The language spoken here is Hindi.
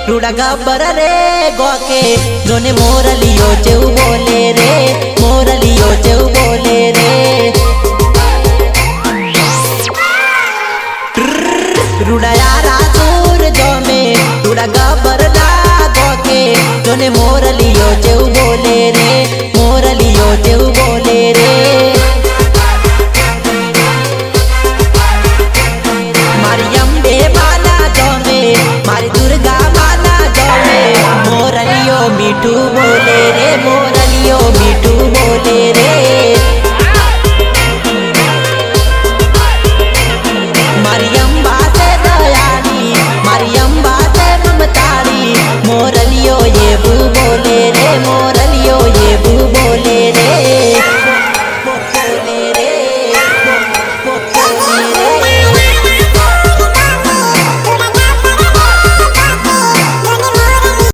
रूड़ा गब्बर रे गोके जोने मोरलियो चेउ बोले रे मोरलियो चेउ बोले रे रूड़ा यारा दूर जो में रूड़ा गब्बर ला गोके जोने मोरलियो चेउ बोले रे मोरलियो चेउ बोले रे।